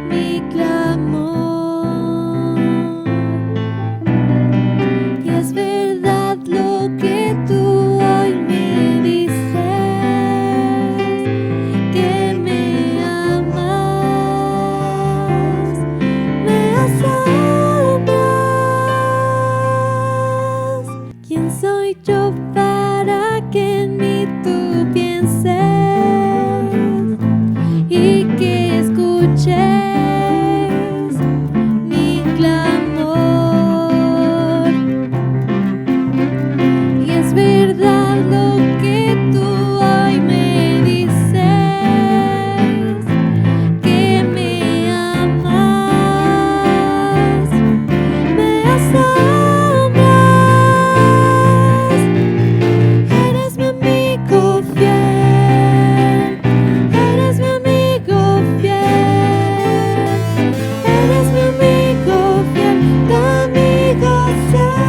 mi clamor. Y es verdad lo que tú hoy me dices, que me amas, me asombras. ¿Quién soy yo para que en mí tú pienses y que escuches mi clamor? Y es verdad lo que tú hoy me dices, que me amas, me asombras. Eres mi amigo fiel, eres mi amigo fiel, eres mi amigo fiel, tu amigo soy.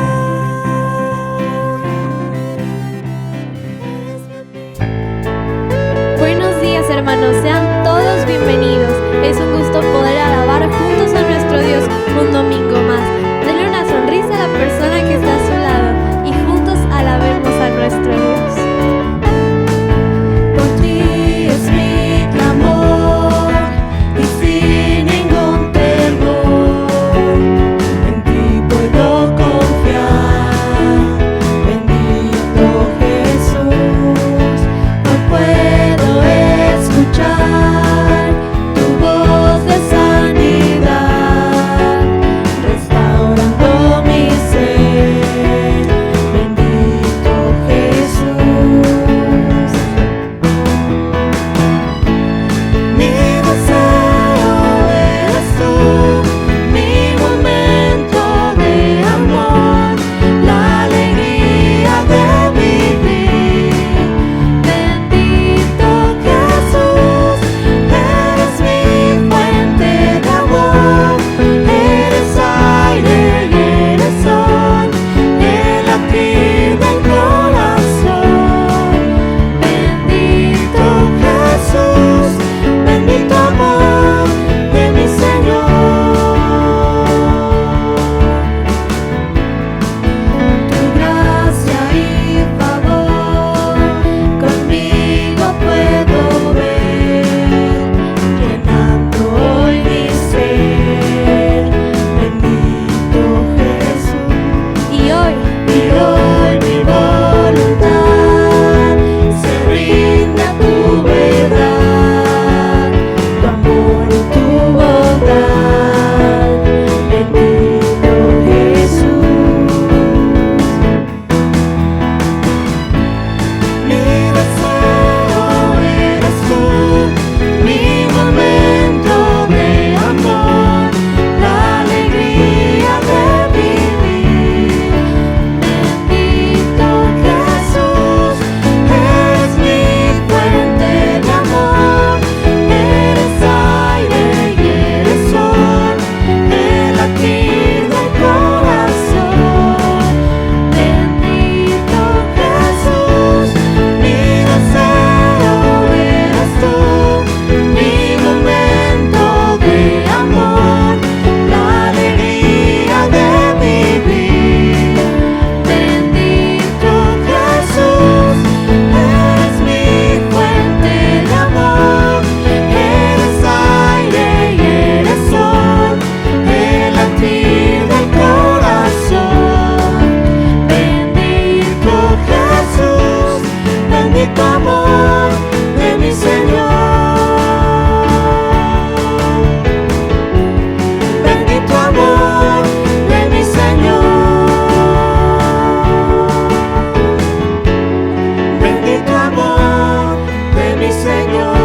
Buenos días, hermanos, sean todos bienvenidos. Es un gusto poder alabar juntos a nuestro Dios un domingo más. Denle una sonrisa a la persona que está a su lado y juntos alabemos a nuestro Dios. Por ti es mi clamor y sin ningún temor, en ti puedo confiar. Bendito Jesús, hoy puedo escuchar tu voz de sanidad, restaurando mi ser. Bendito Jesús. Mi deseo eres tú, mi momento de amor, la alegría de vivir. Bendito Jesús, eres mi fuente de amor, eres aire y eres sol, el latir del corazón. Bendito Jesús, bendito amor de mi Señor. Tu gracia y favor conmigo puedo ver, llenando hoy mi ser. Bendito Jesús. Y hoy mi voluntad se rinde a tu verdad, tu amor y tu bondad. Bendito Jesús. Mi deseo eres tú, mi momento de amor, la alegría de vivir. Bendito Jesús, eres mi fuente de amor, eres aire y eres sol, el latir del corazón. Bendito Jesús, mi deseo eres tú, mi momento de amor, la alegría de vivir. Bendito Jesús, eres mi fuente de amor, eres aire y eres sol, el latir del corazón. Bendito Jesús, bendito amor de mi Señor. Bendito amor de mi Señor. Bendito amor de mi Señor.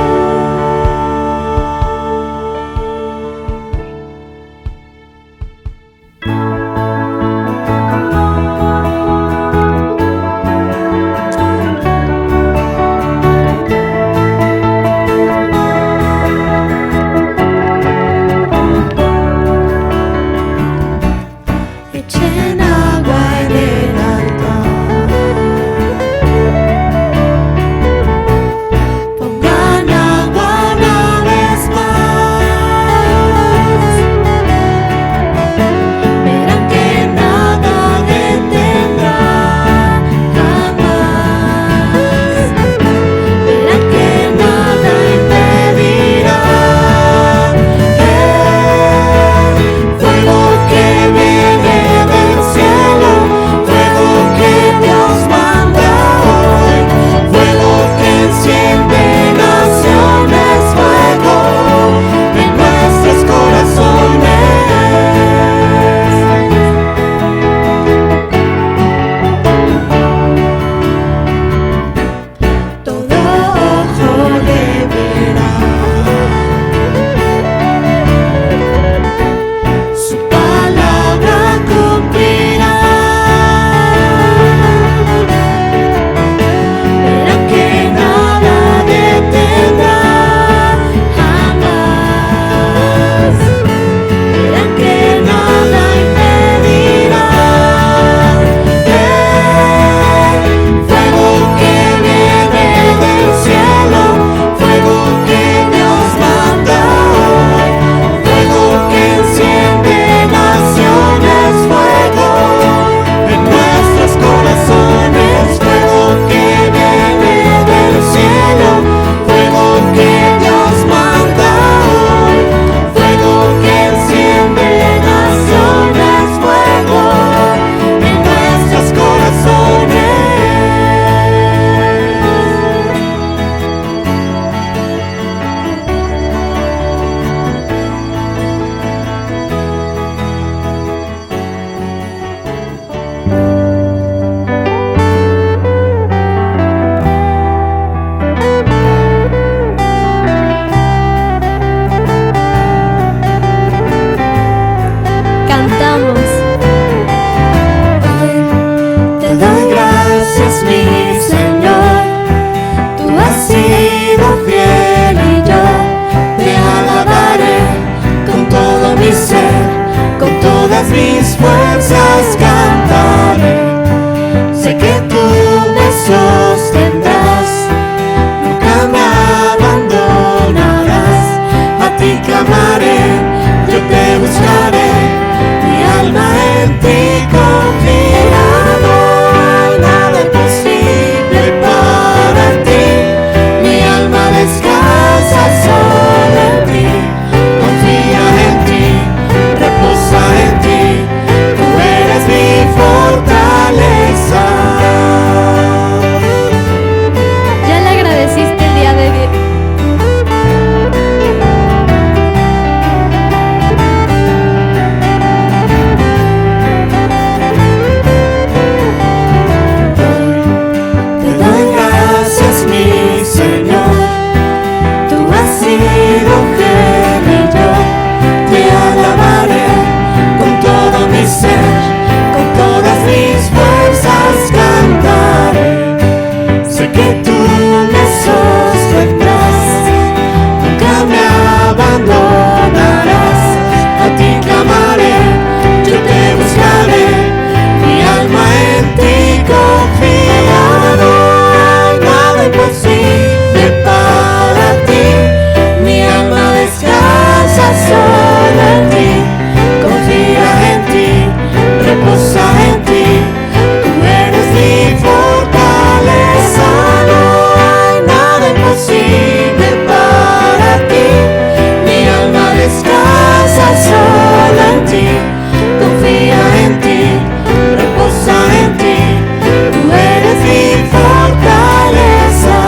mis fuerzas cantaré. Sé que tú me sostendrás, nunca me abandonarás. A ti clamaré, yo te buscaré, mi alma en ti confía. No hay nada imposible para ti, mi alma descansa solo en ti. Confía en ti, reposa en ti, tú eres mi fortaleza. ¿Ya le agradeciste el día de hoy? Te doy gracias, mi Señor, tú has sido fiel y yo te alabaré con todo mi ser, con todas mis fuerzas cantaré. Sé que tú me sostendrás, nunca me abandonarás. A ti clamaré, yo te buscaré, mi alma en ti confía. No hay nada imposible para ti, mi alma descansa solo en ti. Confía en ti, reposa en ti, tú eres mi fortaleza. No hay nada imposible para ti, mi alma descansa solo en ti. Confía en ti, reposa en ti, tú eres mi fortaleza.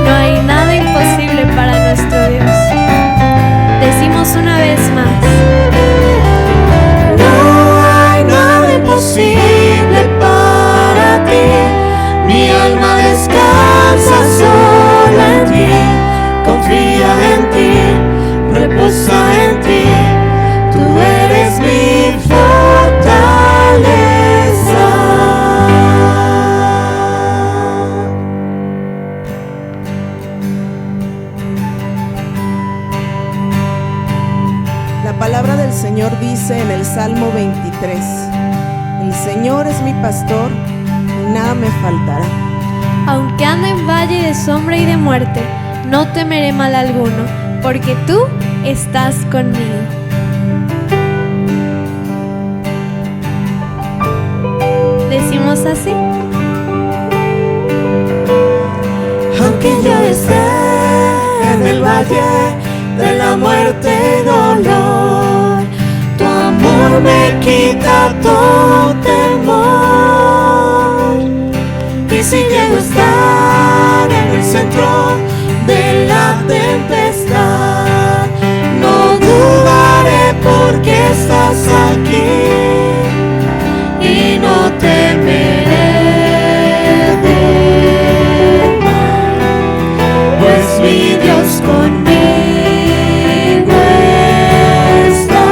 No hay nada imposible para nuestro Dios. Decimos una vez más. No hay nada imposible para ti, mi alma descansa solo en ti. Confía en ti, reposa en ti, tú eres mi fortaleza. La palabra del Señor dice en el Salmo 23: el Señor es mi pastor y nada me faltará. Aunque ande en valle de sombra y de muerte, no temeré mal alguno, porque tú estás conmigo. Decimos así. Aunque yo esté en el valle de la muerte y dolor, tu amor me quita todo temor. Y si llego a estar en el centro de la tempestad, no dudaré porque estás aquí y no temeré del mal, pues mi Dios conmigo está.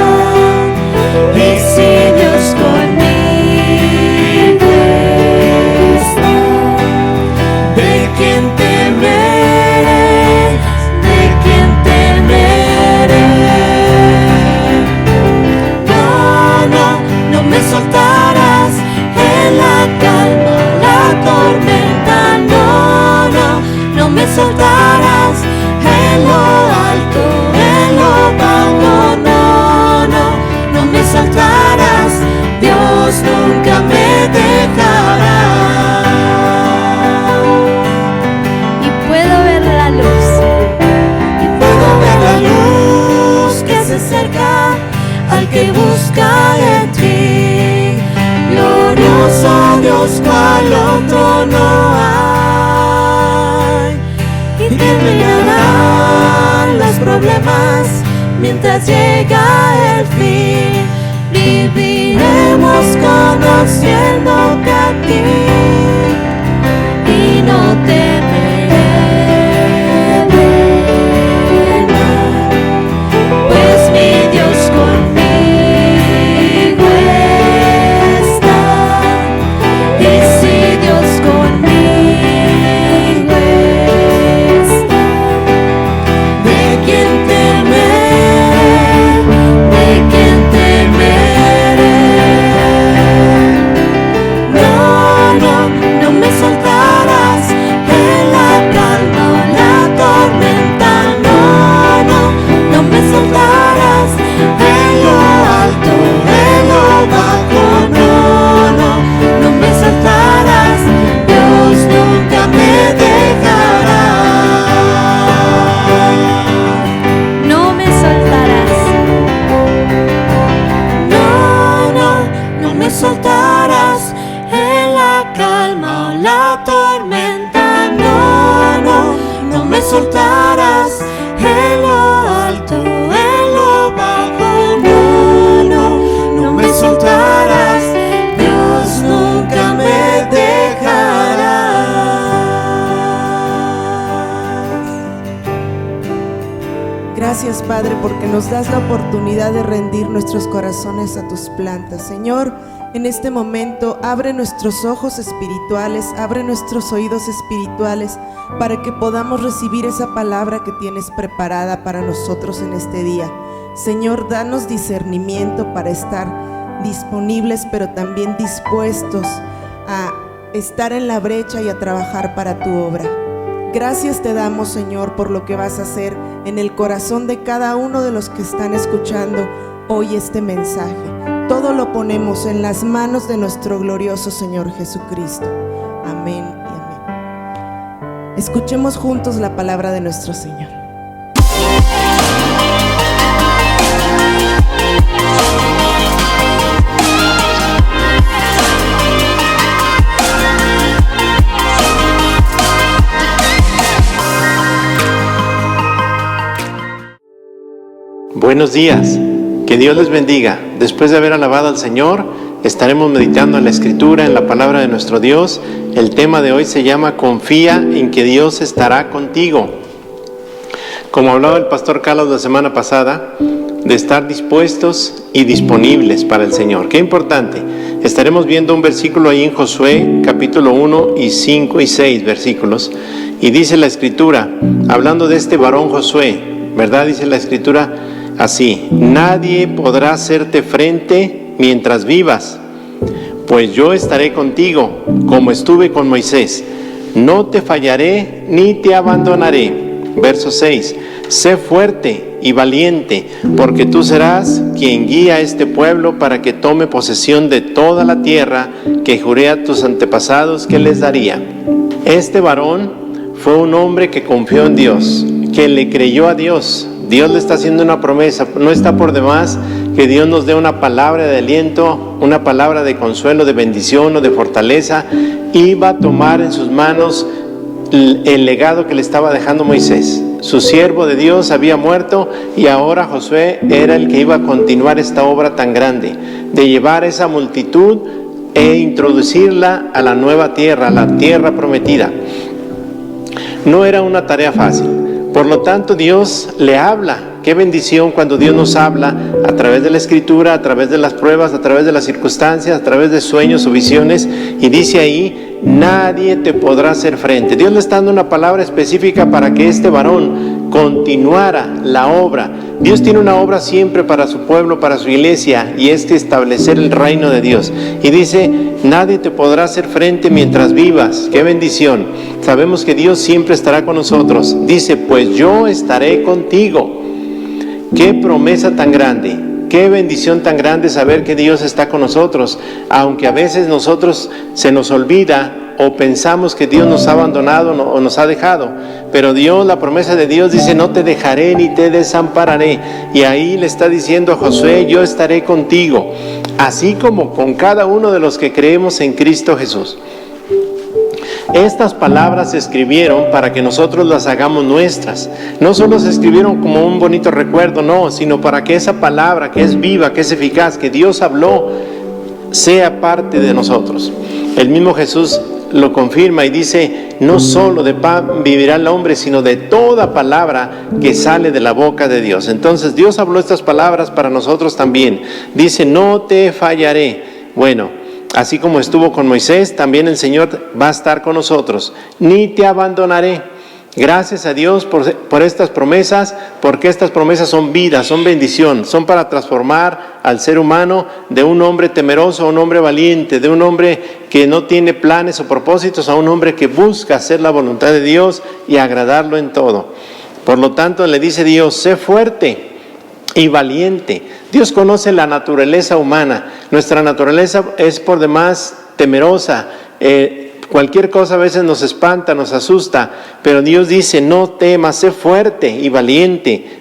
Y si Dios conmigo está, ¿de quién temeré? ¿De quién temeré? No, no, no me soltarás en la calma, la tormenta. No, no, no me soltarás en lo alto, en lo bajo. No, no, no me soltarás. Dios nunca me dejará. Y puedo ver la luz. Y puedo ver la luz que se acerca al que busca en ti. Glorioso Dios, cual otro no hay. Y terminarán los problemas mientras llega el fin. Viviremos conociéndote a ti y no temeré del mal, pues mi Dios conmigo está. Y si Dios conmigo soltarás en la calma o la tormenta. No, no, no me soltarás en lo alto, en lo bajo. No, no, no me soltarás. Dios nunca me dejará. Gracias, Padre, porque nos das la oportunidad de rendir nuestros corazones a tus plantas. Señor, en este momento abre nuestros ojos espirituales, abre nuestros oídos espirituales para que podamos recibir esa palabra que tienes preparada para nosotros en este día. Señor, danos discernimiento para estar disponibles, pero también dispuestos a estar en la brecha y a trabajar para tu obra. Gracias te damos, Señor, por lo que vas a hacer en el corazón de cada uno de los que están escuchando hoy este mensaje. Todo lo ponemos en las manos de nuestro glorioso Señor Jesucristo. Amén y amén. Escuchemos juntos la palabra de nuestro Señor. Buenos días, que Dios les bendiga. Después de haber alabado al Señor, estaremos meditando en la Escritura, en la palabra de nuestro Dios. El tema de hoy se llama Confía en que Dios estará contigo. Como hablaba el pastor Carlos la semana pasada, de estar dispuestos y disponibles para el Señor. Qué importante. Estaremos viendo un versículo ahí en Josué, capítulo 1 y 5 y 6 versículos. Y dice la Escritura, hablando de este varón Josué, ¿verdad? Dice la Escritura así: nadie podrá hacerte frente mientras vivas, pues yo estaré contigo, como estuve con Moisés. No te fallaré ni te abandonaré. Verso 6: sé fuerte y valiente, porque tú serás quien guía a este pueblo para que tome posesión de toda la tierra que juré a tus antepasados que les daría. Este varón fue un hombre que confió en Dios, que le creyó a Dios. Dios le está haciendo una promesa. No está por demás que Dios nos dé una palabra de aliento, una palabra de consuelo, de bendición o de fortaleza. Iba a tomar en sus manos el legado que le estaba dejando Moisés. Su siervo de Dios había muerto y ahora Josué era el que iba a continuar esta obra tan grande, de llevar esa multitud e introducirla a la nueva tierra, a la tierra prometida. No era una tarea fácil. Por lo tanto, Dios le habla. Qué bendición cuando Dios nos habla a través de la Escritura, a través de las pruebas, a través de las circunstancias, a través de sueños o visiones. Y dice ahí, nadie te podrá hacer frente. Dios le está dando una palabra específica para que este varón continuara la obra. Dios tiene una obra siempre para su pueblo, para su iglesia, y es que establecer el reino de Dios. Y dice, nadie te podrá hacer frente mientras vivas. ¡Qué bendición! Sabemos que Dios siempre estará con nosotros. Dice, pues yo estaré contigo. ¡Qué promesa tan grande! ¡Qué bendición tan grande saber que Dios está con nosotros! Aunque a veces nosotros se nos olvida o pensamos que Dios nos ha abandonado o nos ha dejado. Pero Dios, la promesa de Dios dice, no te dejaré ni te desampararé. Y ahí le está diciendo a Josué, yo estaré contigo. Así como con cada uno de los que creemos en Cristo Jesús. Estas palabras se escribieron para que nosotros las hagamos nuestras. No solo se escribieron como un bonito recuerdo, no, sino para que esa palabra que es viva, que es eficaz, que Dios habló, sea parte de nosotros. El mismo Jesús lo confirma y dice, no solo de pan vivirá el hombre, sino de toda palabra que sale de la boca de Dios. Entonces Dios habló estas palabras para nosotros también. Dice, no te fallaré. Bueno, así como estuvo con Moisés, también el Señor va a estar con nosotros. Ni te abandonaré. Gracias a Dios por estas promesas, porque estas promesas son vida, son bendición, son para transformar al ser humano de un hombre temeroso a un hombre valiente, de un hombre que no tiene planes o propósitos a un hombre que busca hacer la voluntad de Dios y agradarlo en todo. Por lo tanto, le dice Dios, sé fuerte y valiente. Dios conoce la naturaleza humana. Nuestra naturaleza es por demás temerosa. Cualquier cosa a veces nos espanta, nos asusta, pero Dios dice, no temas, sé fuerte y valiente.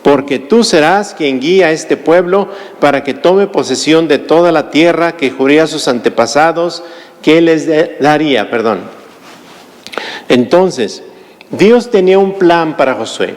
porque tú serás quien guía a este pueblo para que tome posesión de toda la tierra que juré a sus antepasados que les daría. Entonces, Dios tenía un plan para Josué,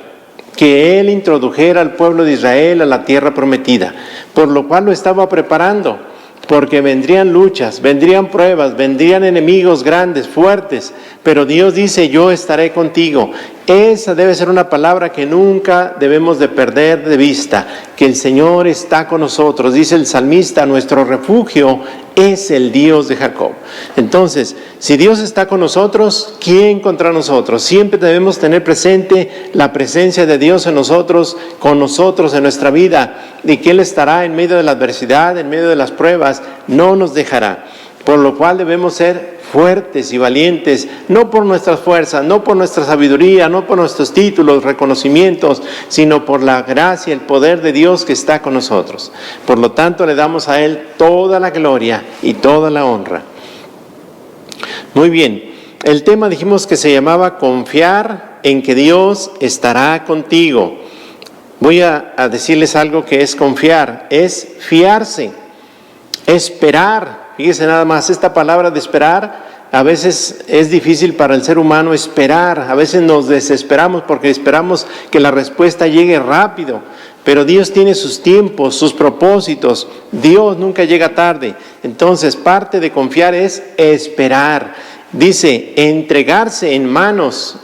que él introdujera al pueblo de Israel a la tierra prometida, por lo cual lo estaba preparando, porque vendrían luchas, vendrían pruebas, vendrían enemigos grandes, fuertes, pero Dios dice: yo estaré contigo. Esa debe ser una palabra que nunca debemos de perder de vista, que el Señor está con nosotros. Dice el salmista: nuestro refugio es el Dios de Jacob. Entonces, si Dios está con nosotros, ¿quién contra nosotros? Siempre debemos tener presente la presencia de Dios en nosotros, con nosotros en nuestra vida, y que Él estará en medio de la adversidad, en medio de las pruebas, no nos dejará. Por lo cual debemos ser fuertes y valientes, no por nuestras fuerzas, no por nuestra sabiduría, no por nuestros títulos, reconocimientos, sino por la gracia y el poder de Dios que está con nosotros. Por lo tanto, le damos a Él toda la gloria y toda la honra. Muy bien, el tema dijimos que se llamaba confiar en que Dios estará contigo. Voy a decirles algo que es confiar, es fiarse, esperar. Fíjese nada más, esta palabra de esperar a veces es difícil para el ser humano esperar. A veces nos desesperamos porque esperamos que la respuesta llegue rápido. Pero Dios tiene sus tiempos, sus propósitos. Dios nunca llega tarde. Entonces, parte de confiar es esperar. Dice, entregarse en manos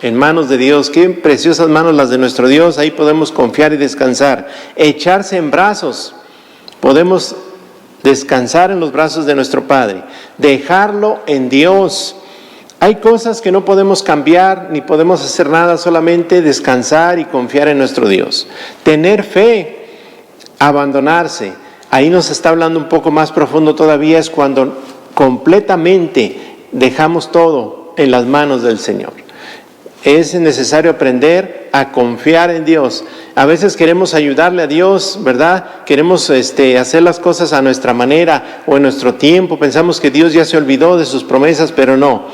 de Dios. Qué preciosas manos las de nuestro Dios. Ahí podemos confiar y descansar. Echarse en brazos. Podemos descansar en los brazos de nuestro Padre, dejarlo en Dios. Hay cosas que no podemos cambiar, ni podemos hacer nada, solamente descansar y confiar en nuestro Dios. Tener fe, abandonarse. Ahí nos está hablando un poco más profundo todavía, es cuando completamente dejamos todo en las manos del Señor. Es necesario aprender a confiar en Dios. A veces queremos ayudarle a Dios, ¿verdad? Queremos hacer las cosas a nuestra manera o en nuestro tiempo. Pensamos que Dios ya se olvidó de sus promesas, pero no.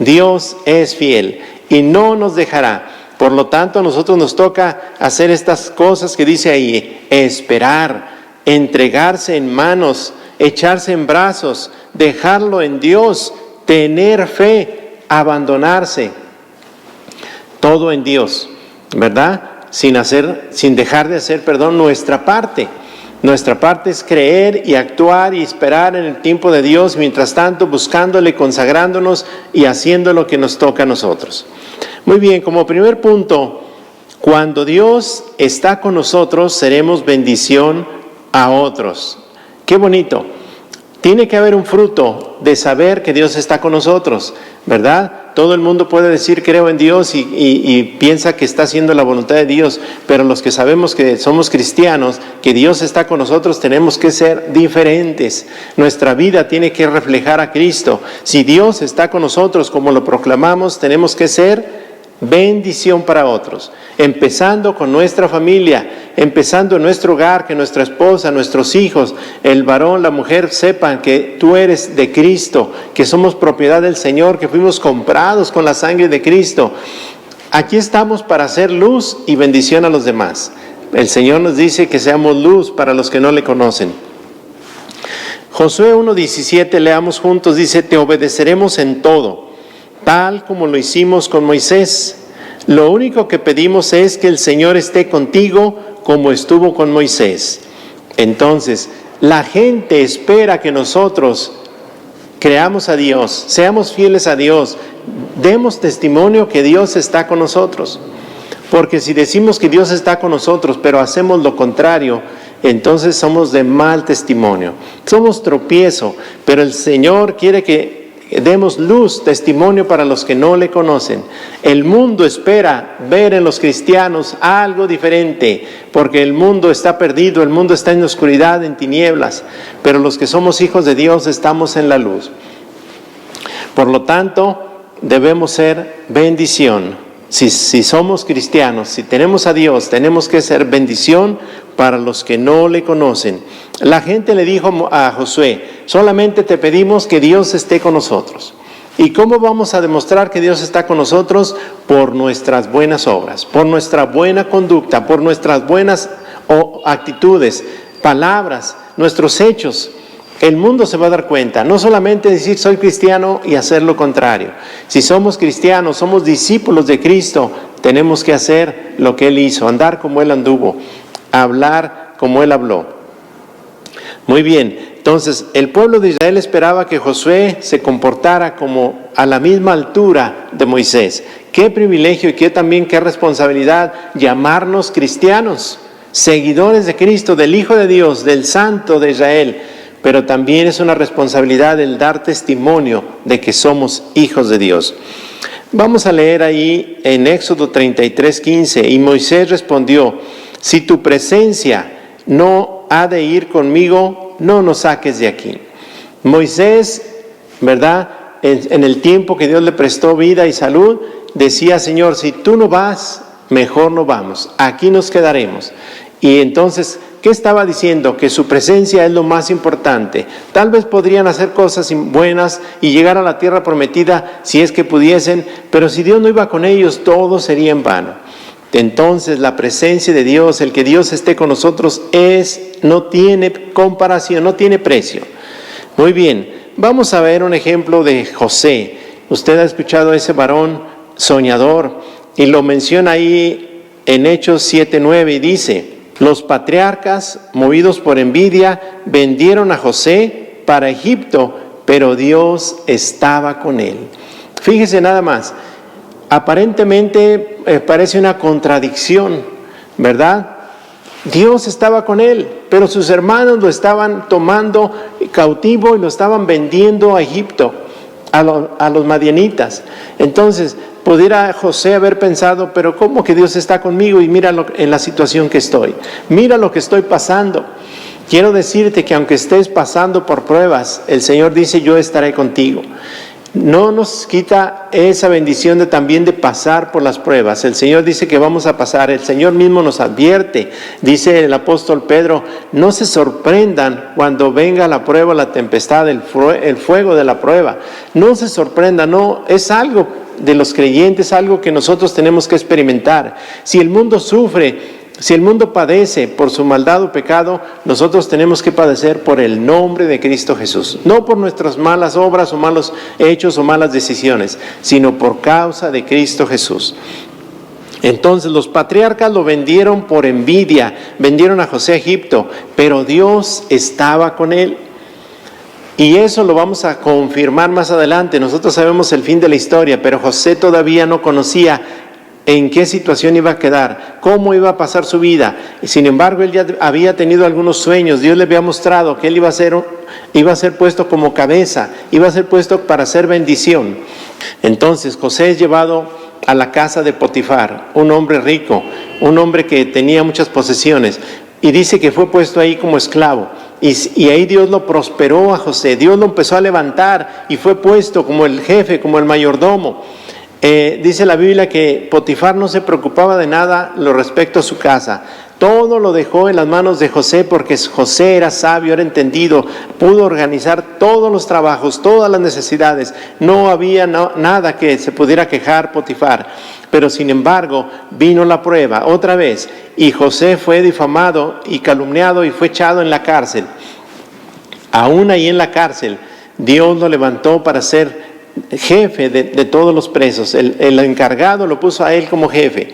Dios es fiel y no nos dejará. Por lo tanto, a nosotros nos toca hacer estas cosas que dice ahí: esperar, entregarse en manos, echarse en brazos, dejarlo en Dios, tener fe, abandonarse. Todo en Dios, ¿verdad? Sin dejar de hacer, nuestra parte. Nuestra parte es creer y actuar y esperar en el tiempo de Dios, mientras tanto buscándole, consagrándonos y haciendo lo que nos toca a nosotros. Muy bien, como primer punto, cuando Dios está con nosotros, seremos bendición a otros. ¡Qué bonito! Tiene que haber un fruto de saber que Dios está con nosotros, ¿verdad? Todo el mundo puede decir creo en Dios y piensa que está haciendo la voluntad de Dios, pero los que sabemos que somos cristianos, que Dios está con nosotros, tenemos que ser diferentes. Nuestra vida tiene que reflejar a Cristo. Si Dios está con nosotros como lo proclamamos, tenemos que ser bendición para otros, empezando con nuestra familia, empezando en nuestro hogar, que nuestra esposa, nuestros hijos, el varón, la mujer sepan que tú eres de Cristo, que somos propiedad del Señor, que fuimos comprados con la sangre de Cristo. Aquí estamos para hacer luz y bendición a los demás. El Señor nos dice que seamos luz para los que no le conocen. Josué 1:17, leamos juntos, dice: te obedeceremos en todo, tal como lo hicimos con Moisés. Lo único que pedimos es que el Señor esté contigo como estuvo con Moisés. Entonces, la gente espera que nosotros creamos a Dios, seamos fieles a Dios, demos testimonio que Dios está con nosotros. Porque si decimos que Dios está con nosotros, pero hacemos lo contrario, entonces somos de mal testimonio. Somos tropiezo, pero el Señor quiere que demos luz, testimonio para los que no le conocen. El mundo espera ver en los cristianos algo diferente, porque el mundo está perdido, el mundo está en oscuridad, en tinieblas, pero los que somos hijos de Dios estamos en la luz. Por lo tanto, debemos ser bendición. Si somos cristianos, si tenemos a Dios, tenemos que ser bendición para los que no le conocen. La gente le dijo a Josué: solamente te pedimos que Dios esté con nosotros. ¿Y cómo vamos a demostrar que Dios está con nosotros? Por nuestras buenas obras, por nuestra buena conducta, por nuestras buenas actitudes, palabras, nuestros hechos. El mundo se va a dar cuenta, no solamente decir soy cristiano y hacer lo contrario. Si somos cristianos, somos discípulos de Cristo, tenemos que hacer lo que Él hizo, andar como Él anduvo, hablar como Él habló. Muy bien, entonces el pueblo de Israel esperaba que Josué se comportara como a la misma altura de Moisés. Qué privilegio y qué responsabilidad llamarnos cristianos, seguidores de Cristo, del Hijo de Dios, del Santo de Israel. Pero también es una responsabilidad el dar testimonio de que somos hijos de Dios. Vamos a leer ahí en Éxodo 33:15. Y Moisés respondió: si tu presencia no ha de ir conmigo, no nos saques de aquí. Moisés, ¿verdad? En el tiempo que Dios le prestó vida y salud, decía: Señor, si tú no vas, mejor no vamos, aquí nos quedaremos. Y entonces, ¿qué estaba diciendo? Que su presencia es lo más importante. Tal vez podrían hacer cosas buenas y llegar a la tierra prometida si es que pudiesen, pero si Dios no iba con ellos, todo sería en vano. Entonces la presencia de Dios, el que Dios esté con nosotros, no tiene comparación, no tiene precio. Muy bien, vamos a ver un ejemplo de José. Usted ha escuchado a ese varón soñador y lo menciona ahí en Hechos 7:9 y dice: los patriarcas, movidos por envidia, vendieron a José para Egipto, pero Dios estaba con él. Fíjese nada más, aparentemente parece una contradicción, ¿verdad? Dios estaba con él, pero sus hermanos lo estaban tomando cautivo y lo estaban vendiendo a Egipto, a los madianitas. Entonces, pudiera José haber pensado: pero ¿cómo que Dios está conmigo? Y mira en la situación que estoy, mira lo que estoy pasando. Quiero decirte que aunque estés pasando por pruebas, el Señor dice: yo estaré contigo. No nos quita esa bendición también de pasar por las pruebas. El Señor dice que vamos a pasar. El Señor mismo nos advierte. Dice el apóstol Pedro: no se sorprendan cuando venga la prueba, la tempestad, el fuego de la prueba. No se sorprendan, no, es algo de los creyentes, algo que nosotros tenemos que experimentar. Si el mundo sufre, si el mundo padece por su maldad o pecado, nosotros tenemos que padecer por el nombre de Cristo Jesús. No por nuestras malas obras o malos hechos o malas decisiones, sino por causa de Cristo Jesús. Entonces los patriarcas lo vendieron por envidia, vendieron a José a Egipto, pero Dios estaba con él. Y eso lo vamos a confirmar más adelante. Nosotros sabemos el fin de la historia, pero José todavía no conocía en qué situación iba a quedar, cómo iba a pasar su vida. Y sin embargo, él ya había tenido algunos sueños. Dios le había mostrado que él iba a ser puesto como cabeza, iba a ser puesto para hacer bendición. Entonces José es llevado a la casa de Potifar, un hombre rico, un hombre que tenía muchas posesiones, y dice que fue puesto ahí como esclavo. Y ahí Dios lo prosperó a José. Dios lo empezó a levantar y fue puesto como el jefe, como el mayordomo. Dice la Biblia que Potifar no se preocupaba de nada lo respecto a su casa. Todo lo dejó en las manos de José, porque José era sabio, era entendido, pudo organizar todos los trabajos, todas las necesidades. No había nada que se pudiera quejar Potifar. Pero sin embargo vino la prueba otra vez, y José fue difamado y calumniado y fue echado en la cárcel. Aún ahí en la cárcel Dios lo levantó para ser jefe de todos los presos. El encargado lo puso a él como jefe.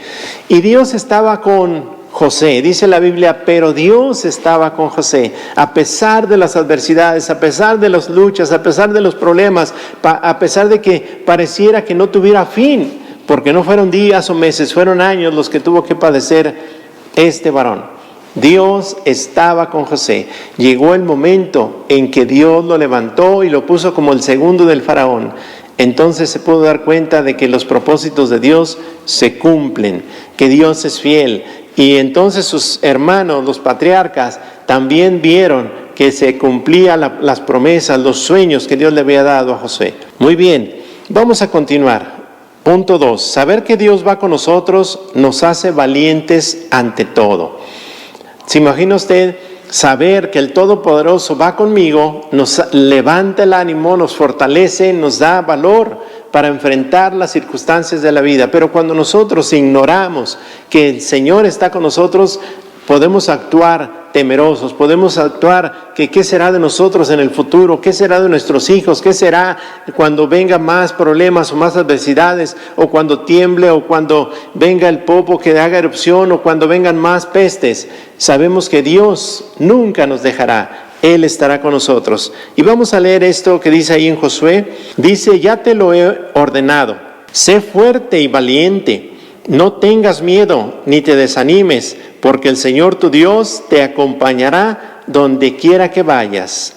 Y Dios estaba con José, dice la Biblia, pero Dios estaba con José, a pesar de las adversidades, a pesar de las luchas, a pesar de los problemas, a pesar de que pareciera que no tuviera fin, porque no fueron días o meses, fueron años los que tuvo que padecer este varón. Dios estaba con José. Llegó el momento en que Dios lo levantó y lo puso como el segundo del faraón. Entonces se pudo dar cuenta de que los propósitos de Dios se cumplen, que Dios es fiel. Y entonces sus hermanos, los patriarcas, también vieron que se cumplían las promesas, los sueños que Dios le había dado a José. Muy bien, vamos a continuar. Punto 2. Saber que Dios va con nosotros nos hace valientes ante todo. ¿Se imagina usted saber que el Todopoderoso va conmigo nos levanta el ánimo, nos fortalece, nos da valor para enfrentar las circunstancias de la vida. Pero cuando nosotros ignoramos que el Señor está con nosotros, podemos actuar temerosos, podemos actuar que qué será de nosotros en el futuro, qué será de nuestros hijos, qué será cuando vengan más problemas o más adversidades, o cuando tiemble, o cuando venga el popo que haga erupción, o cuando vengan más pestes. Sabemos que Dios nunca nos dejará, Él estará con nosotros. Y vamos a leer esto que dice ahí en Josué. Dice: ya te lo he ordenado, sé fuerte y valiente, no tengas miedo ni te desanimes, porque el Señor tu Dios te acompañará donde quiera que vayas.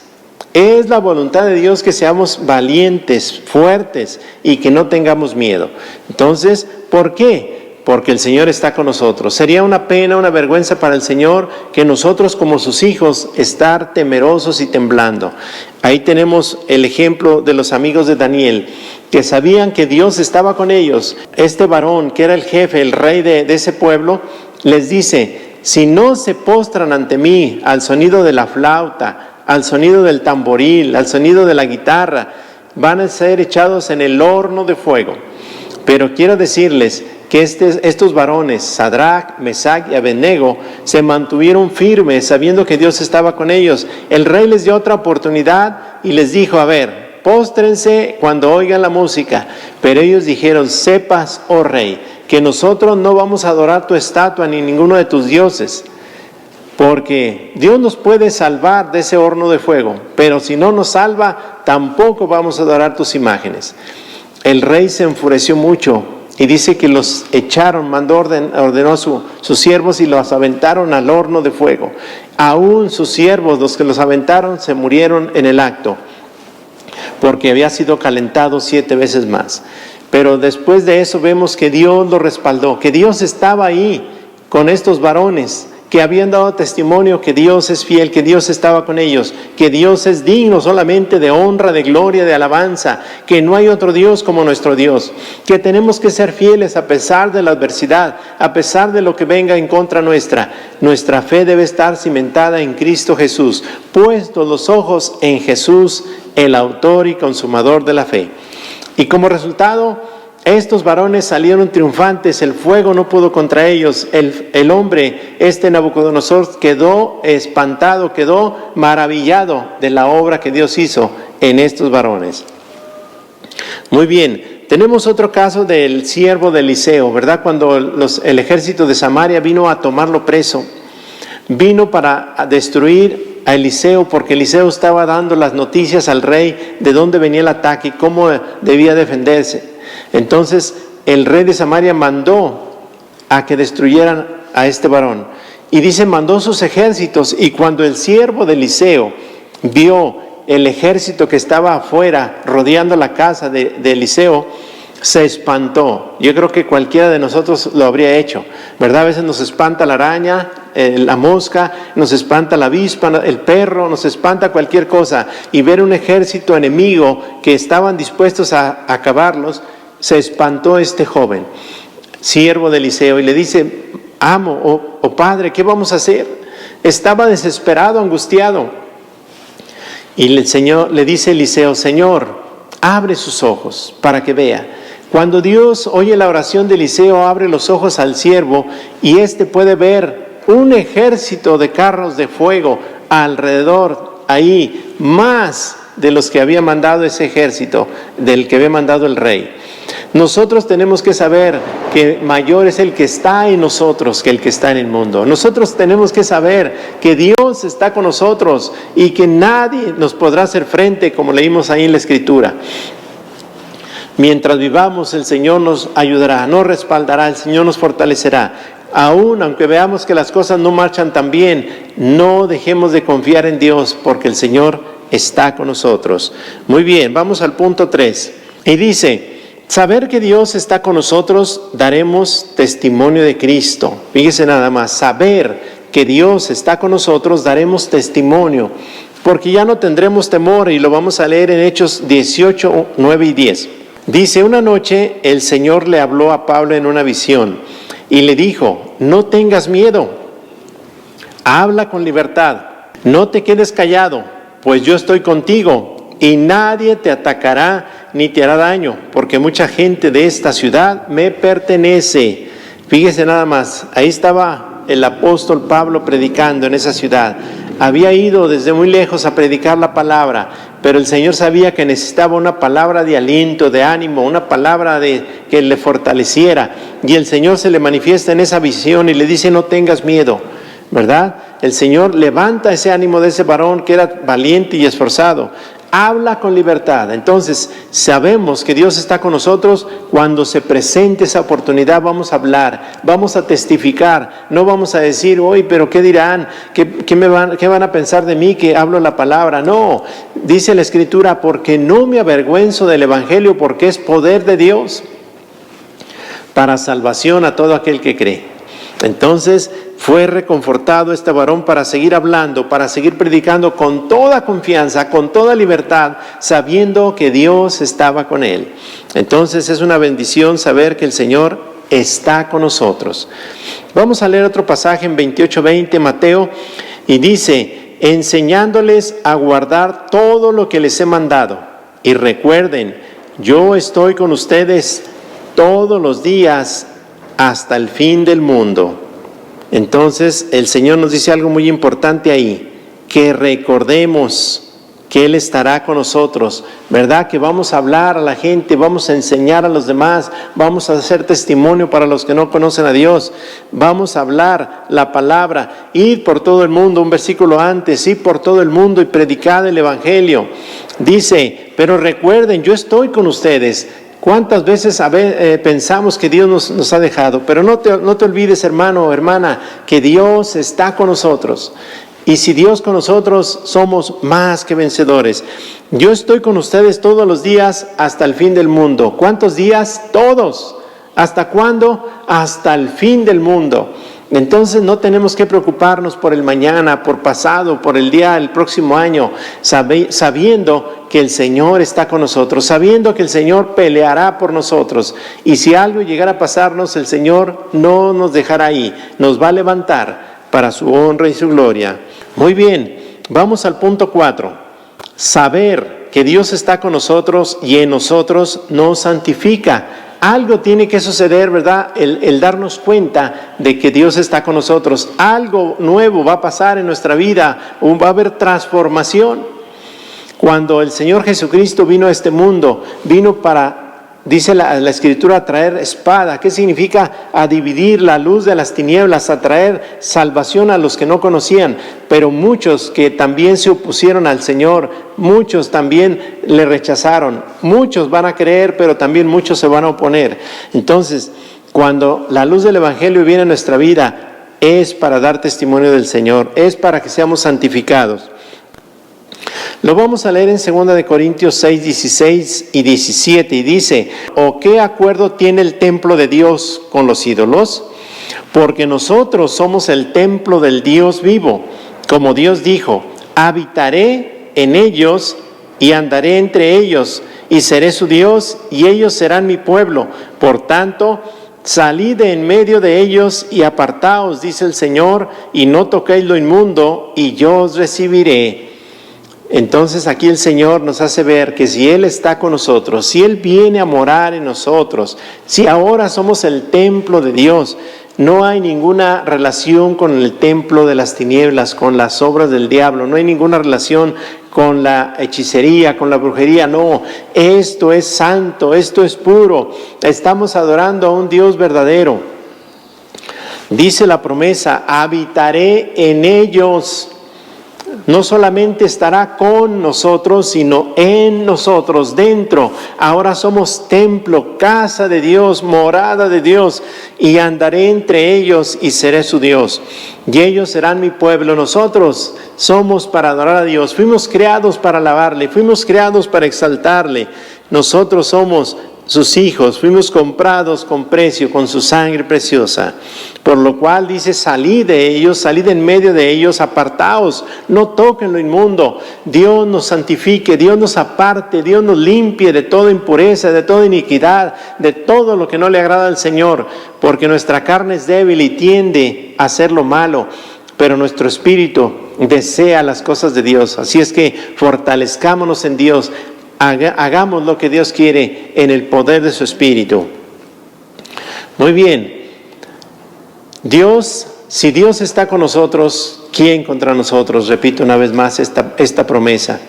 Es la voluntad de Dios que seamos valientes, fuertes y que no tengamos miedo. Entonces, ¿por qué? Porque el Señor está con nosotros. Sería una pena, una vergüenza para el Señor que nosotros como sus hijos estar temerosos y temblando. Ahí tenemos el ejemplo de los amigos de Daniel, que sabían que Dios estaba con ellos. Este varón, que era el jefe, el rey de ese pueblo, les dice: si no se postran ante mí al sonido de la flauta, al sonido del tamboril, al sonido de la guitarra, van a ser echados en el horno de fuego. Pero quiero decirles que estos varones, Sadrach, Mesach y Abednego, se mantuvieron firmes sabiendo que Dios estaba con ellos. El rey les dio otra oportunidad y les dijo: a ver, póstrense cuando oigan la música. Pero ellos dijeron: sepas, oh rey, que nosotros no vamos a adorar tu estatua ni ninguno de tus dioses, porque Dios nos puede salvar de ese horno de fuego, pero si no nos salva, tampoco vamos a adorar tus imágenes. El rey se enfureció mucho y dice que los echaron, ordenó a sus siervos y los aventaron al horno de fuego. Aún sus siervos, los que los aventaron, se murieron en el acto, porque había sido calentado 7 veces más. Pero después de eso vemos que Dios lo respaldó, que Dios estaba ahí con estos varones que habían dado testimonio que Dios es fiel, que Dios estaba con ellos, que Dios es digno solamente de honra, de gloria, de alabanza, que no hay otro Dios como nuestro Dios, que tenemos que ser fieles a pesar de la adversidad, a pesar de lo que venga en contra nuestra. Nuestra fe debe estar cimentada en Cristo Jesús, puestos los ojos en Jesús, el autor y consumador de la fe. Y como resultado, estos varones salieron triunfantes, el fuego no pudo contra ellos. El hombre, Nabucodonosor, quedó espantado, quedó maravillado de la obra que Dios hizo en estos varones. Muy bien, tenemos otro caso del siervo de Eliseo, ¿verdad? Cuando el ejército de Samaria vino a tomarlo preso, vino para destruir a Eliseo, porque Eliseo estaba dando las noticias al rey de dónde venía el ataque y cómo debía defenderse. Entonces el rey de Samaria mandó a que destruyeran a este varón, y dice, mandó sus ejércitos, y cuando el siervo de Eliseo vio el ejército que estaba afuera rodeando la casa de Eliseo, se espantó. Yo creo que cualquiera de nosotros lo habría hecho, ¿verdad? A veces nos espanta la araña, la mosca, nos espanta la avispa, el perro, nos espanta cualquier cosa, y ver un ejército enemigo que estaban dispuestos a acabarlos. Se espantó este joven, siervo de Eliseo, y le dice, amo, o padre, ¿qué vamos a hacer? Estaba desesperado, angustiado. Y el Señor le dice a Eliseo, Señor, abre sus ojos para que vea. Cuando Dios oye la oración de Eliseo, abre los ojos al siervo, y éste puede ver un ejército de carros de fuego alrededor, ahí, más de los que había mandado ese ejército, del que había mandado el rey. Nosotros tenemos que saber que mayor es el que está en nosotros que el que está en el mundo. Nosotros tenemos que saber que Dios está con nosotros y que nadie nos podrá hacer frente, como leímos ahí en la Escritura. Mientras vivamos, el Señor nos ayudará, nos respaldará, el Señor nos fortalecerá. Aún aunque veamos que las cosas no marchan tan bien, no dejemos de confiar en Dios, porque el Señor está con nosotros. Muy bien, vamos al punto 3. Y dice, saber que Dios está con nosotros, daremos testimonio de Cristo. Fíjese nada más, saber que Dios está con nosotros, daremos testimonio, porque ya no tendremos temor, y lo vamos a leer en Hechos 18, 9 y 10. Dice, una noche el Señor le habló a Pablo en una visión y le dijo, no tengas miedo, habla con libertad, No te quedes callado, pues yo estoy contigo y nadie te atacará ni te hará daño, porque mucha gente de esta ciudad me pertenece. Fíjese nada más, ahí estaba el apóstol Pablo predicando en esa ciudad. Había ido desde muy lejos a predicar la palabra, pero el Señor sabía que necesitaba una palabra de aliento, de ánimo, una palabra que le fortaleciera. Y el Señor se le manifiesta en esa visión y le dice: no tengas miedo, ¿verdad? El Señor levanta ese ánimo de ese varón que era valiente y esforzado. Habla con libertad. Entonces sabemos que Dios está con nosotros. Cuando se presente esa oportunidad vamos a hablar, vamos a testificar. No vamos a decir: hoy, pero ¿qué dirán? ¿Qué van a pensar de mí que hablo la palabra? No, dice la Escritura: porque no me avergüenzo del Evangelio, porque es poder de Dios para salvación a todo aquel que cree. Entonces fue reconfortado este varón para seguir hablando, para seguir predicando con toda confianza, con toda libertad, sabiendo que Dios estaba con él. Entonces es una bendición saber que el Señor está con nosotros. Vamos a leer otro pasaje en 28:20, Mateo, y dice: enseñándoles a guardar todo lo que les he mandado. Y recuerden, yo estoy con ustedes todos los días hasta el fin del mundo. Entonces el Señor nos dice algo muy importante ahí, que recordemos que Él estará con nosotros, ¿verdad? Que vamos a hablar a la gente, vamos a enseñar a los demás, vamos a hacer testimonio para los que no conocen a Dios, vamos a hablar la palabra, id por todo el mundo, un versículo antes, id por todo el mundo y predicad el Evangelio. Dice: pero recuerden, yo estoy con ustedes. ¿Cuántas veces pensamos que Dios nos ha dejado? Pero no te olvides, hermano o hermana, que Dios está con nosotros. Y si Dios con nosotros, somos más que vencedores. Yo estoy con ustedes todos los días hasta el fin del mundo. ¿Cuántos días? Todos. ¿Hasta cuándo? Hasta el fin del mundo. Entonces no tenemos que preocuparnos por el mañana, por pasado, por el día del próximo año, sabiendo que el Señor está con nosotros, sabiendo que el Señor peleará por nosotros. Y si algo llegara a pasarnos, el Señor no nos dejará ahí, nos va a levantar para su honra y su gloria. Muy bien, vamos al punto 4. Saber que Dios está con nosotros y en nosotros nos santifica. Algo tiene que suceder, ¿verdad? El darnos cuenta de que Dios está con nosotros. Algo nuevo va a pasar en nuestra vida, va a haber transformación. Cuando el Señor Jesucristo vino a este mundo, vino para, dice la Escritura, a traer espada. ¿Qué significa? A dividir la luz de las tinieblas, a traer salvación a los que no conocían. Pero muchos que también se opusieron al Señor, muchos también le rechazaron. Muchos van a creer, pero también muchos se van a oponer. Entonces, cuando la luz del Evangelio viene a nuestra vida, es para dar testimonio del Señor, es para que seamos santificados. Lo vamos a leer en 2 Corintios 6, 16 y 17, y dice: ¿o qué acuerdo tiene el templo de Dios con los ídolos? Porque nosotros somos el templo del Dios vivo. Como Dios dijo: habitaré en ellos y andaré entre ellos, y seré su Dios, y ellos serán mi pueblo. Por tanto, salid de en medio de ellos y apartaos, dice el Señor, y no toquéis lo inmundo, y yo os recibiré. Entonces aquí el Señor nos hace ver que si Él está con nosotros, si Él viene a morar en nosotros, si ahora somos el templo de Dios, no hay ninguna relación con el templo de las tinieblas, con las obras del diablo, no hay ninguna relación con la hechicería, con la brujería, no. Esto es santo, esto es puro, estamos adorando a un Dios verdadero. Dice la promesa: habitaré en ellos. No solamente estará con nosotros, sino en nosotros, dentro. Ahora somos templo, casa de Dios, morada de Dios, y andaré entre ellos y seré su Dios. Y ellos serán mi pueblo. Nosotros somos para adorar a Dios. Fuimos creados para alabarle, fuimos creados para exaltarle. Nosotros somos sus hijos, fuimos comprados con precio, con su sangre preciosa. Por lo cual dice: salid de ellos, salid en medio de ellos, apartaos, no toquen lo inmundo. Dios nos santifique, Dios nos aparte, Dios nos limpie de toda impureza, de toda iniquidad, de todo lo que no le agrada al Señor, porque nuestra carne es débil y tiende a hacer lo malo. pero nuestro espíritu desea las cosas de Dios. Así es que fortalezcámonos en Dios, hagamos lo que Dios quiere en el poder de su espíritu. Muy bien, si Dios está con nosotros, ¿quién contra nosotros? Repito una vez más esta promesa.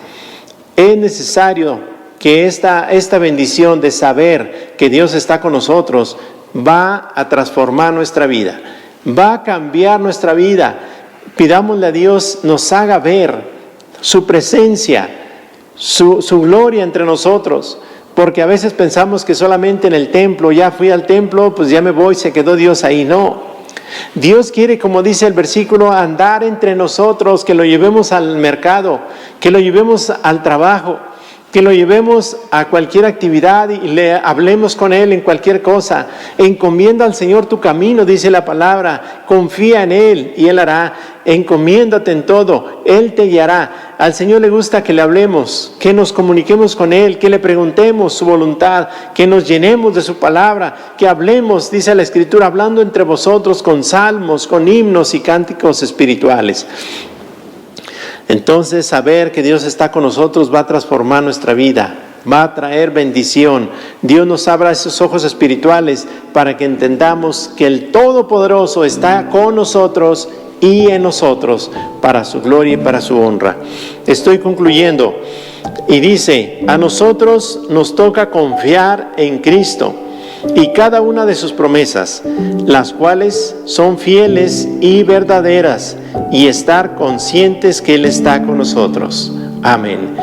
Es necesario que esta bendición de saber que Dios está con nosotros va a transformar nuestra vida, va a cambiar nuestra vida. Pidámosle a Dios nos haga ver su presencia, su gloria entre nosotros, porque a veces pensamos que solamente en el templo, ya fui al templo, pues ya me voy, se quedó Dios ahí. No, Dios quiere, como dice el versículo, andar entre nosotros, que lo llevemos al mercado, que lo llevemos al trabajo, que lo llevemos a cualquier actividad y le hablemos con Él en cualquier cosa. Encomienda al Señor tu camino, dice la palabra, confía en Él y Él hará. Encomiéndate en todo, Él te guiará. Al Señor le gusta que le hablemos, que nos comuniquemos con Él, que le preguntemos su voluntad, que nos llenemos de su palabra, que hablemos, dice la Escritura, hablando entre vosotros con salmos, con himnos y cánticos espirituales. Entonces, saber que Dios está con nosotros va a transformar nuestra vida, va a traer bendición. Dios nos abra esos ojos espirituales para que entendamos que el Todopoderoso está con nosotros y en nosotros para su gloria y para su honra. Estoy concluyendo y dice, a nosotros nos toca confiar en Cristo y cada una de sus promesas, las cuales son fieles y verdaderas, y estar conscientes que Él está con nosotros. Amén.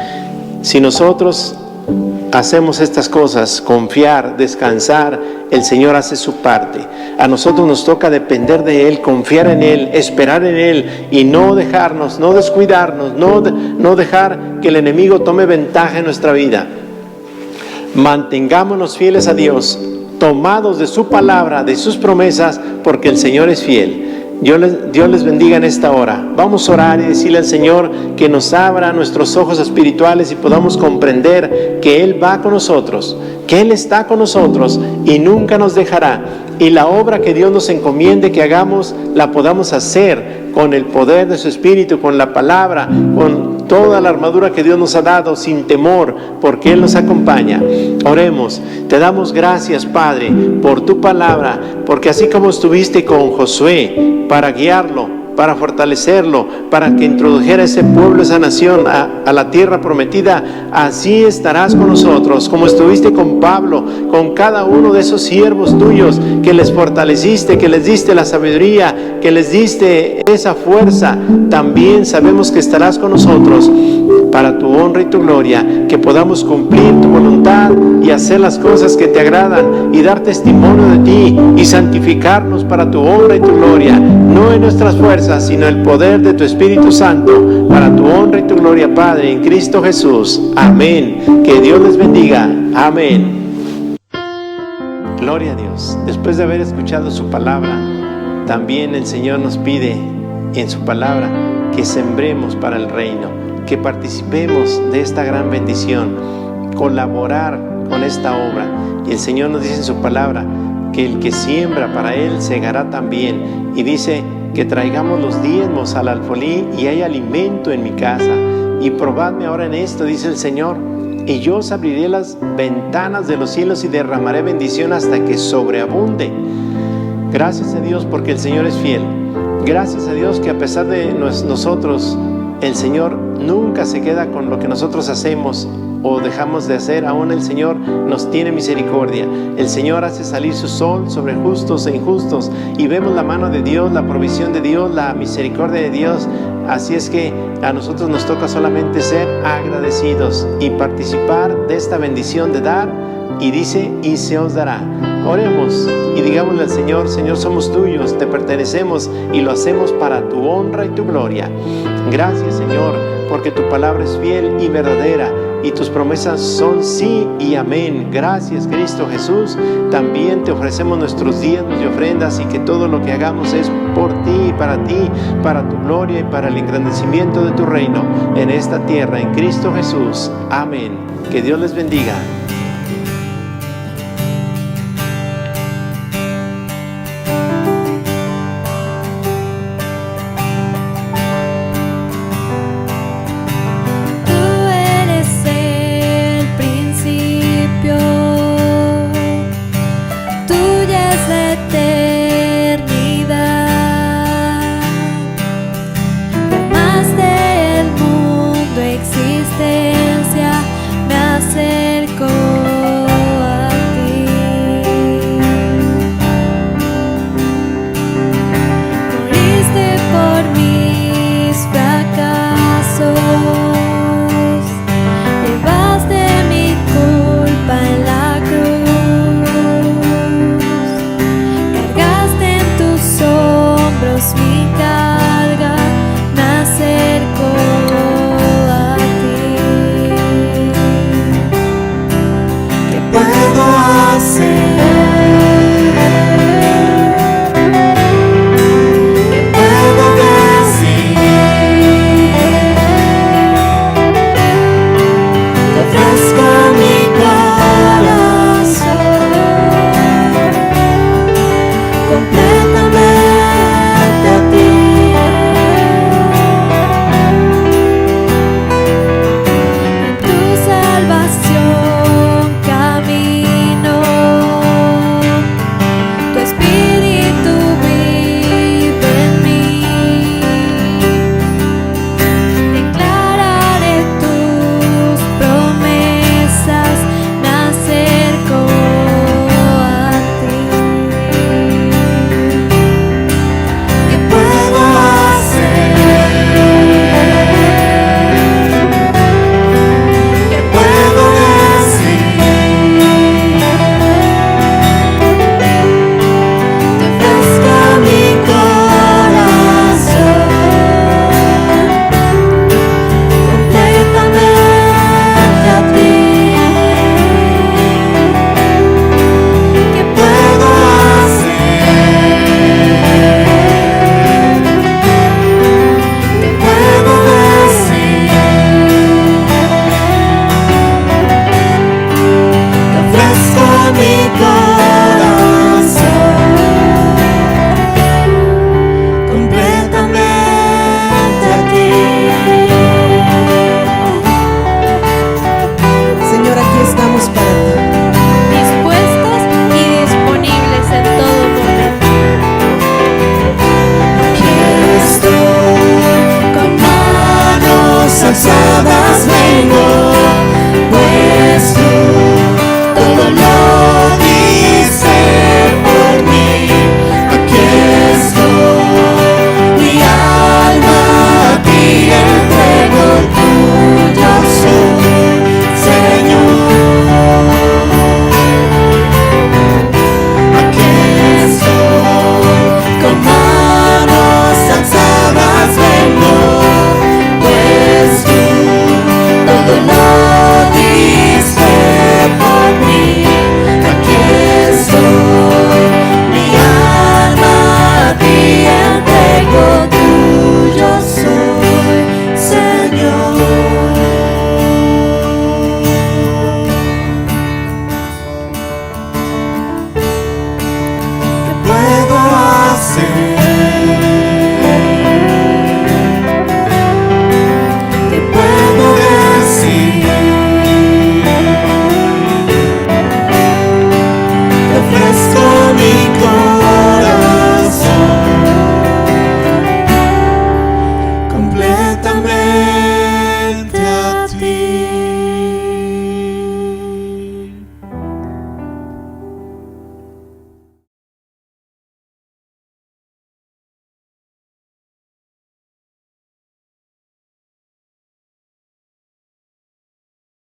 Si nosotros hacemos estas cosas, confiar, descansar, el Señor hace su parte. A nosotros nos toca depender de Él, confiar en Él, esperar en Él y no dejarnos, no descuidarnos, no dejar que el enemigo tome ventaja en nuestra vida. Mantengámonos fieles a Dios, tomados de su palabra, de sus promesas, porque el Señor es fiel. Dios les bendiga en esta hora. Vamos a orar y decirle al Señor que nos abra nuestros ojos espirituales y podamos comprender que Él va con nosotros, que Él está con nosotros y nunca nos dejará. Y la obra que Dios nos encomiende que hagamos, la podamos hacer con el poder de su Espíritu, con la palabra, con toda la armadura que Dios nos ha dado, sin temor, porque Él nos acompaña. Oremos. Te damos gracias, Padre, por tu palabra, porque así como estuviste con Josué para guiarlo, para fortalecerlo, para que introdujera ese pueblo, esa nación a la tierra prometida, así estarás con nosotros, como estuviste con Pablo, con cada uno de esos siervos tuyos, que les fortaleciste, que les diste la sabiduría, que les diste esa fuerza. También sabemos que estarás con nosotros para tu honra y tu gloria, que podamos cumplir tu voluntad y hacer las cosas que te agradan y dar testimonio de ti y santificarnos para tu honra y tu gloria, no en nuestras fuerzas, sino el poder de tu Espíritu Santo, para tu honra y tu gloria, Padre, en Cristo Jesús. Amén. Que Dios les bendiga. Amén. Gloria a Dios. Después de haber escuchado su palabra, también el Señor nos pide en su palabra que sembremos para el reino, que participemos de esta gran bendición, colaborar con esta obra. Y el Señor nos dice en su palabra que el que siembra para Él segará también. Y dice que traigamos los diezmos al alfolí y hay alimento en mi casa. Y probadme ahora en esto, dice el Señor, y yo os abriré las ventanas de los cielos y derramaré bendición hasta que sobreabunde. Gracias a Dios porque el Señor es fiel. Gracias a Dios que a pesar de nosotros, el Señor nunca se queda con lo que nosotros hacemos o dejamos de hacer. Aún el Señor nos tiene misericordia. El Señor hace salir su sol sobre justos e injustos y vemos la mano de Dios, la provisión de Dios, la misericordia de Dios. Así es que a nosotros nos toca solamente ser agradecidos y participar de esta bendición de dar, y dice, y se os dará. Oremos y digámosle al Señor: Señor, somos tuyos, te pertenecemos y lo hacemos para tu honra y tu gloria. Gracias, Señor, porque tu palabra es fiel y verdadera y tus promesas son sí y amén. Gracias, Cristo Jesús. También te ofrecemos nuestros diezmos y ofrendas, y que todo lo que hagamos es por ti, para tu gloria y para el engrandecimiento de tu reino en esta tierra, en Cristo Jesús. Amén. Que Dios les bendiga.